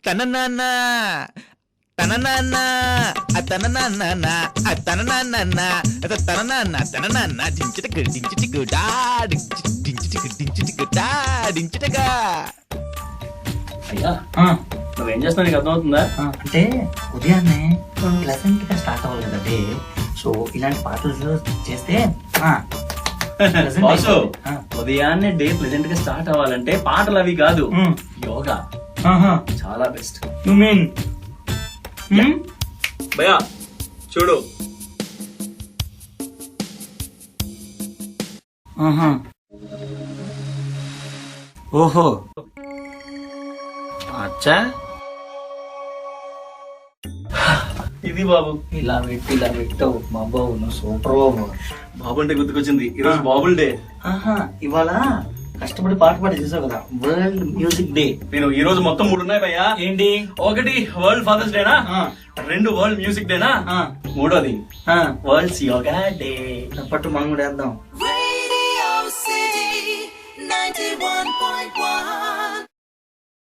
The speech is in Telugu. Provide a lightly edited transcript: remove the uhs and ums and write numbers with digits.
తననానా తననానా తననానా తననానా తననానా డించిటక డించిటికుడా డించిటికుడా డించిటగా. అయ్యా నువ్వేం చేస్తున్నావు నీకు అర్థమవుతుందా? అంటే ఉదయాన్నే ప్లెజెంట్ గా స్టార్ట్ అవ్వాలి కదా డే. సో ఇలాంటి పాటలు చేస్తే pleasant బాసు అయిపోతుంది. ఉదయాన్నే డే ప్లెజెంట్ గా స్టార్ట్ అవ్వాలంటే పాటలు అవి కాదు, యోగా చాలా బెస్ట్. యు మీన్ భయ్యా చూడు, ఓహో అచ్చా ఇది బాబు. ఇలా పెట్టావు మా బాబు, నువ్వు సూపర్ బాబు. బాబు అంటే గుర్తుకొచ్చింది, ఈరోజు బాబుల్ డే. ఇవాళ కష్టపడి పాట పాడి చేసావు కదా, వరల్డ్ మ్యూజిక్ డే. నేను ఈ రోజు మొత్తం 3 ఉన్నాయి భయ్యా. ఏంటి? ఒకటి వరల్డ్ ఫాదర్స్ డేనా, 2 వరల్డ్ మ్యూజిక్ డేనా, 3వది వరల్డ్ యోగా డే. పట్టు మనం కూడా వేద్దాం. Radio City 91.1